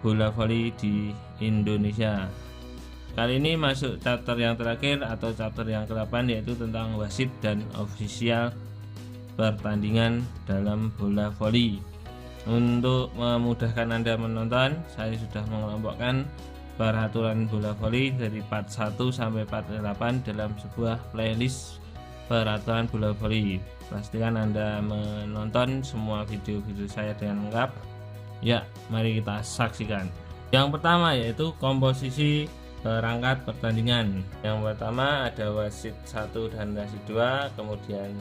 bola voli di Indonesia. Kali ini masuk chapter yang terakhir atau chapter yang ke-8, yaitu tentang wasit dan ofisial pertandingan dalam bola voli. Untuk memudahkan Anda menonton, saya sudah mengelompokkan peraturan bola voli dari part 1 sampai part 8 dalam sebuah playlist peraturan bola voli. Pastikan Anda menonton semua video-video saya dengan lengkap. Ya, mari kita saksikan. Yang pertama yaitu komposisi perangkat pertandingan. Yang pertama ada wasit 1 dan wasit 2, kemudian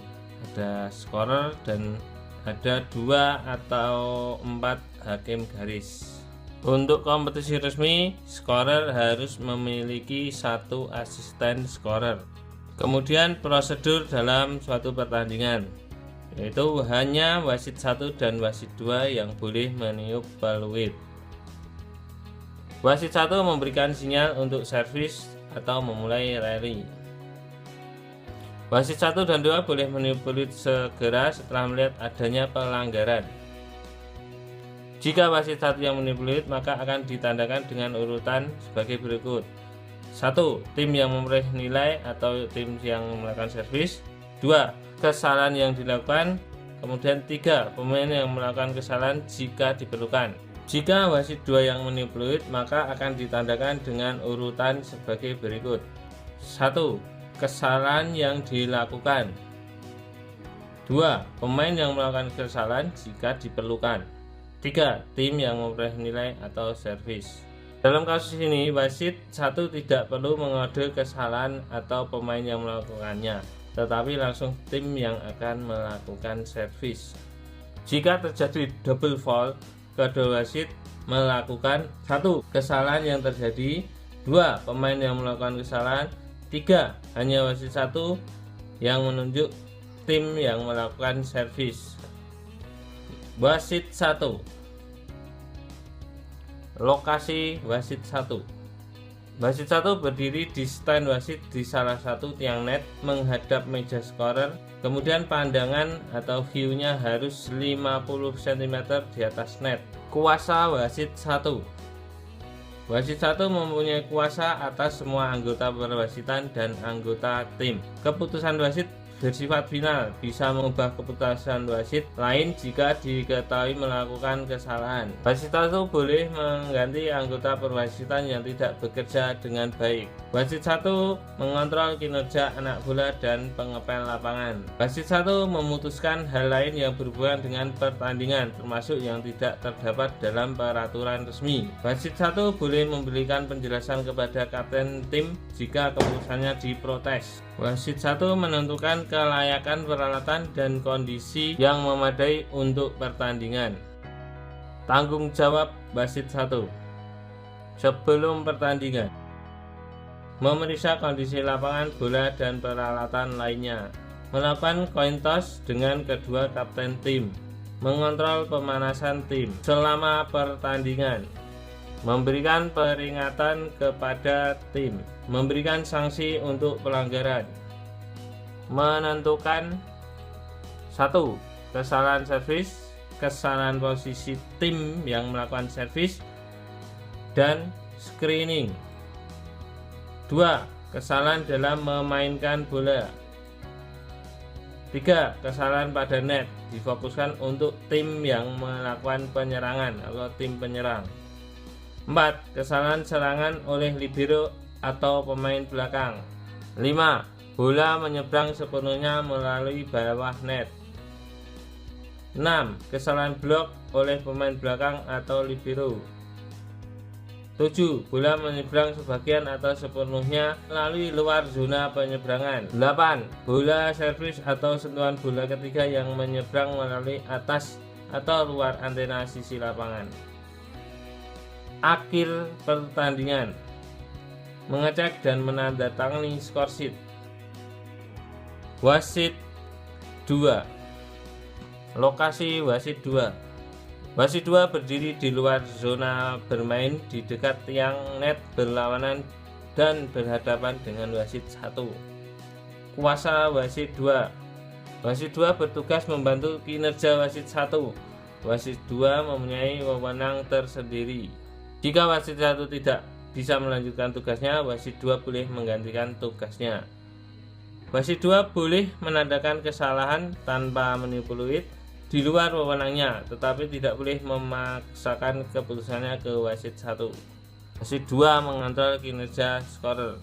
ada scorer dan ada 2 atau 4 hakim garis. Untuk kompetisi resmi, scorer harus memiliki 1 asisten scorer. Kemudian prosedur dalam suatu pertandingan, yaitu hanya wasit 1 dan wasit 2 yang boleh meniup peluit. Wasit 1 memberikan sinyal untuk servis atau memulai rally. Wasit 1 dan 2 boleh meniup peluit segera setelah melihat adanya pelanggaran. Jika wasit 1 yang meniup peluit, maka akan ditandakan dengan urutan sebagai berikut. 1. Tim yang memperoleh nilai atau tim yang melakukan servis. 2. Kesalahan yang dilakukan. Kemudian 3. Pemain yang melakukan kesalahan jika diperlukan. Jika wasit 2 yang meniup peluit, maka akan ditandakan dengan urutan sebagai berikut. 1. Kesalahan yang dilakukan. 2. Pemain yang melakukan kesalahan jika diperlukan. 3. Tim yang memperoleh nilai atau servis. Dalam kasus ini, wasit 1 tidak perlu mengode kesalahan atau pemain yang melakukannya, tetapi langsung tim yang akan melakukan servis. Jika terjadi double foul, kedua wasit melakukan 1. Kesalahan yang terjadi. 2. Pemain yang melakukan kesalahan. 3. Hanya wasit 1 yang menunjuk tim yang melakukan servis. Wasit 1. Lokasi wasit 1. Wasit 1 berdiri di stand wasit di salah satu tiang net menghadap meja scorer. Kemudian pandangan atau view-nya harus 50 cm di atas net. Kuasa wasit 1. Wasit 1 mempunyai kuasa atas semua anggota perwasitan dan anggota tim. Keputusan wasit bersifat final, bisa mengubah keputusan wasit lain jika diketahui melakukan kesalahan. Wasit 1 boleh mengganti anggota perwasitan yang tidak bekerja dengan baik. Wasit 1 mengontrol kinerja anak bola dan pengepel lapangan. Wasit 1 memutuskan hal lain yang berhubungan dengan pertandingan, termasuk yang tidak terdapat dalam peraturan resmi. Wasit 1 boleh memberikan penjelasan kepada kapten tim jika keputusannya diprotes. Wasit 1 menentukan kelayakan peralatan dan kondisi yang memadai untuk pertandingan. Tanggung jawab wasit 1. Sebelum pertandingan, memeriksa kondisi lapangan bola dan peralatan lainnya, melakukan coin toss dengan kedua kapten tim, mengontrol pemanasan tim selama pertandingan, memberikan peringatan kepada tim, memberikan sanksi untuk pelanggaran, menentukan 1. Kesalahan servis, kesalahan posisi tim yang melakukan servis, dan screening. 2. Kesalahan dalam memainkan bola. 3. Kesalahan pada net, difokuskan untuk tim yang melakukan penyerangan atau tim penyerang. 4. Kesalahan serangan oleh libero atau pemain belakang. 5. Bola menyeberang sepenuhnya melalui bawah net. 6. Kesalahan blok oleh pemain belakang atau libero. 7. Bola menyeberang sebagian atau sepenuhnya melalui luar zona penyeberangan. 8. Bola servis atau sentuhan bola ketiga yang menyeberang melalui atas atau luar antena sisi lapangan. Akhir pertandingan, mengecek dan menandatangani skor sheet. Wasit 2. Lokasi wasit 2. Wasit 2 berdiri di luar zona bermain di dekat tiang net berlawanan dan berhadapan dengan wasit 1. Kuasa wasit 2. Wasit 2 bertugas membantu kinerja wasit 1. Wasit 2 mempunyai wewenang tersendiri. Jika wasit 1 tidak bisa melanjutkan tugasnya, wasit 2 boleh menggantikan tugasnya. Wasit 2 boleh menandakan kesalahan tanpa menipu peluit di luar wewenangnya, tetapi tidak boleh memaksakan keputusannya ke wasit 1. Wasit 2 mengontrol kinerja scorer,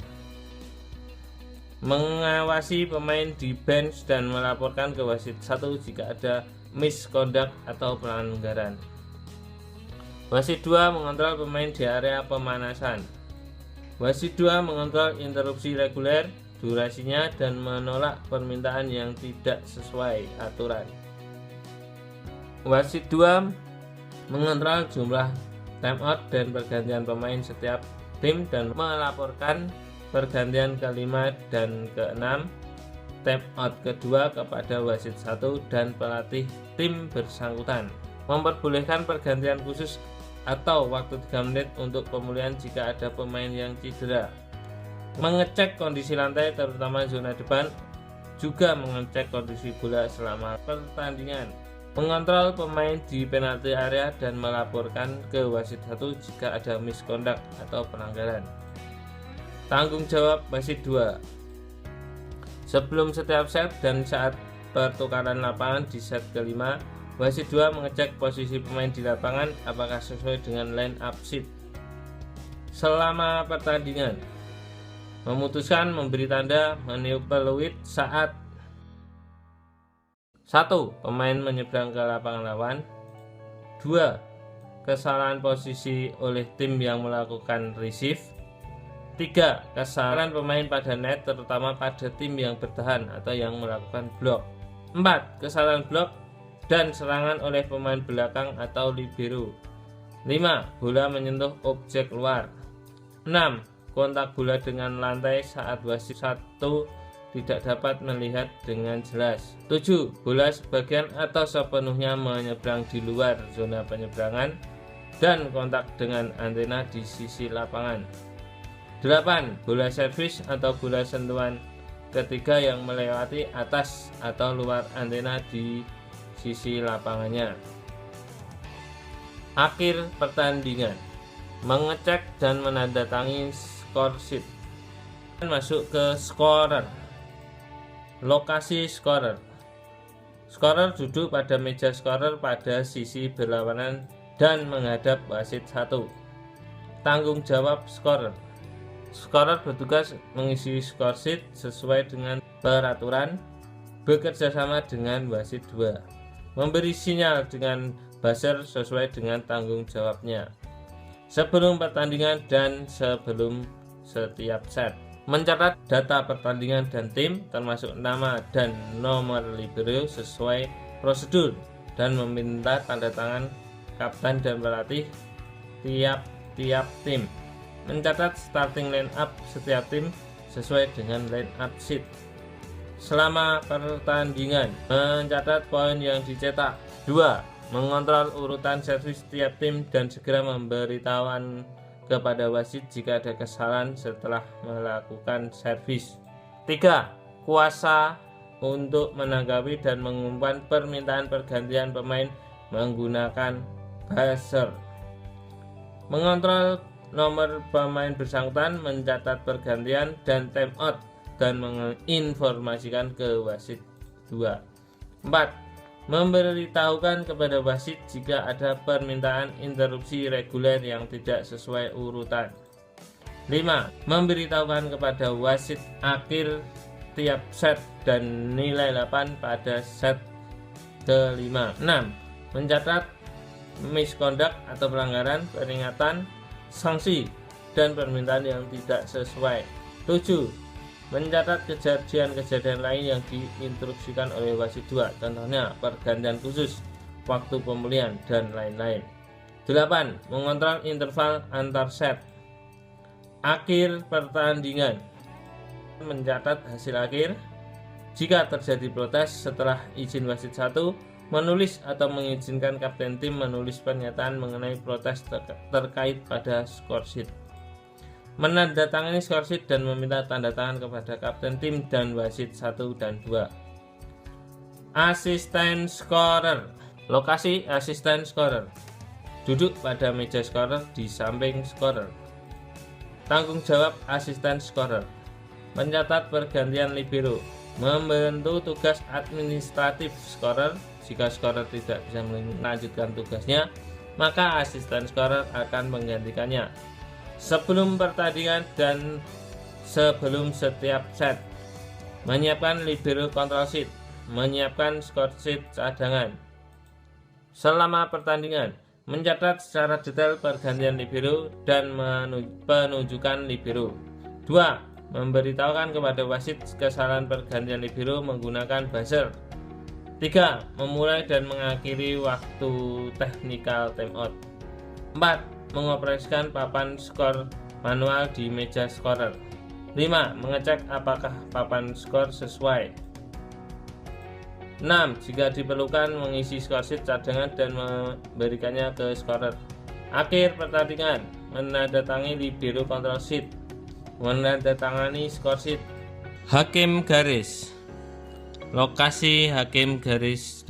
mengawasi pemain di bench dan melaporkan ke wasit 1 jika ada misconduct atau pelanggaran. Wasit 2 mengontrol pemain di area pemanasan. Wasit 2 mengontrol interupsi reguler, durasinya, dan menolak permintaan yang tidak sesuai aturan. Wasit 2 mengontrol jumlah timeout dan pergantian pemain setiap tim dan melaporkan pergantian ke-5 dan ke-6 timeout kedua kepada wasit 1 dan pelatih tim bersangkutan. Memperbolehkan pergantian khusus atau waktu 3 menit untuk pemulihan jika ada pemain yang cedera. Mengecek kondisi lantai terutama zona depan, juga mengecek kondisi bola selama pertandingan. Mengontrol pemain di penalti area dan melaporkan ke wasit 1 jika ada misconduct atau pelanggaran. Tanggung jawab wasit 2. Sebelum setiap set dan saat pertukaran lapangan di set ke-5, wasit 2 mengecek posisi pemain di lapangan apakah sesuai dengan line up sheet. Selama pertandingan, memutuskan memberi tanda meniup peluit saat 1. Pemain menyeberang ke lapangan lawan. 2. Kesalahan posisi oleh tim yang melakukan receive. 3. Kesalahan pemain pada net terutama pada tim yang bertahan atau yang melakukan blok. 4. Kesalahan blok dan serangan oleh pemain belakang atau libero. 5. Bola menyentuh objek luar. 6. Kontak bola dengan lantai saat wasit 1 tidak dapat melihat dengan jelas. 7. Bola sebagian atau sepenuhnya menyeberang di luar zona penyeberangan dan kontak dengan antena di sisi lapangan. 8. Bola servis atau bola sentuhan ketiga yang melewati atas atau luar antena di sisi lapangannya. Akhir pertandingan, mengecek dan menandatangani score sheet. Masuk ke scorer. Lokasi scorer. Scorer duduk pada meja scorer pada sisi berlawanan dan menghadap wasit 1. Tanggung jawab scorer. Scorer bertugas mengisi score sheet sesuai dengan peraturan, bekerja sama dengan wasit 2, memberi sinyal dengan buzzer sesuai dengan tanggung jawabnya, sebelum pertandingan dan sebelum setiap set, mencatat data pertandingan dan tim termasuk nama dan nomor libero sesuai prosedur, dan meminta tanda tangan kapten dan pelatih tiap-tiap tim, mencatat starting line up setiap tim sesuai dengan line up sheet. Selama pertandingan, mencatat poin yang dicetak. 2. Mengontrol urutan servis setiap tim dan segera memberitahuan kepada wasit jika ada kesalahan setelah melakukan servis. 3. Kuasa untuk menanggapi dan mengumumkan permintaan pergantian pemain menggunakan buzzer. Mengontrol nomor pemain bersangkutan, mencatat pergantian dan timeout, dan menginformasikan ke wasit 2. 4. Memberitahukan kepada wasit jika ada permintaan interupsi reguler yang tidak sesuai urutan. 5. Memberitahukan kepada wasit akhir tiap set dan nilai 8 pada set ke-5. 6. Mencatat misconduct atau pelanggaran, peringatan, sanksi, dan permintaan yang tidak sesuai. 7. Mencatat kejadian-kejadian lain yang diinstruksikan oleh wasit 2, contohnya pergantian khusus, waktu pemulihan, dan lain-lain. 8. Mengontrol interval antar set. Akhir pertandingan, mencatat hasil akhir. Jika terjadi protes setelah izin wasit 1, menulis atau mengizinkan kapten tim menulis pernyataan mengenai protes terkait pada score sheet. Menandatangani score sheet dan meminta tanda tangan kepada kapten tim dan wasit 1 dan 2. Asisten scorer. Lokasi asisten scorer. Duduk pada meja scorer di samping scorer. Tanggung jawab asisten scorer. Mencatat pergantian libero. Membantu tugas administratif scorer. Jika scorer tidak bisa melanjutkan tugasnya, maka asisten scorer akan menggantikannya. Sebelum pertandingan dan sebelum setiap set. Menyiapkan libero control sheet. Menyiapkan score sheet cadangan. Selama pertandingan, mencatat secara detail pergantian libero dan penunjukan libero. 2. Memberitahukan kepada wasit kesalahan pergantian libero menggunakan buzzer. 3. Memulai dan mengakhiri waktu technical timeout. 4. Mengoperasikan papan skor manual di meja scorer. 5. Mengecek apakah papan skor sesuai. 6. Jika diperlukan mengisi score sheet cadangan dan memberikannya ke scorer. Akhir pertandingan, menandatangani libero control sheet, menandatangani score sheet. Hakim garis. Lokasi hakim garis.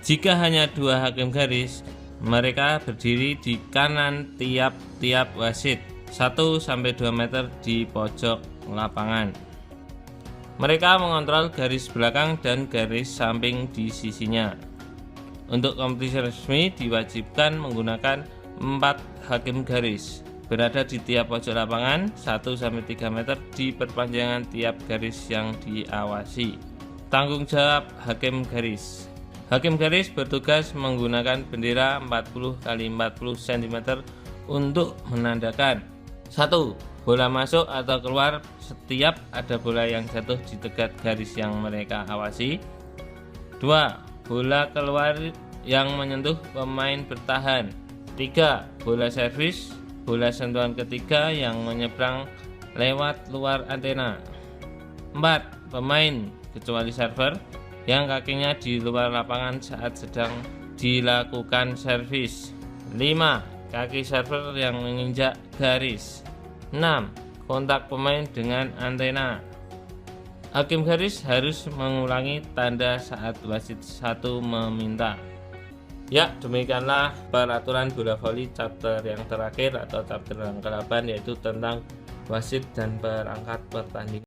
Jika hanya 2 hakim garis, mereka berdiri di kanan tiap-tiap wasit 1-2 meter di pojok lapangan. Mereka mengontrol garis belakang dan garis samping di sisinya. Untuk kompetisi resmi diwajibkan menggunakan 4 hakim garis berada di tiap pojok lapangan 1-3 meter di perpanjangan tiap garis yang diawasi. Tanggung jawab hakim garis. Hakim garis bertugas menggunakan bendera 40 x 40 cm untuk menandakan 1. Bola masuk atau keluar setiap ada bola yang jatuh di dekat garis yang mereka awasi. 2. Bola keluar yang menyentuh pemain bertahan. 3. Bola servis, bola sentuhan ketiga yang menyeberang lewat luar antena. 4. Pemain kecuali server yang kakinya di luar lapangan saat sedang dilakukan servis. 5. Kaki server yang menginjak garis. 6. Kontak pemain dengan antena. Hakim garis harus mengulangi tanda saat wasit 1 meminta. Ya, demikianlah peraturan bola voli chapter yang terakhir atau chapter yang ke-8, yaitu tentang wasit dan perangkat pertandingan.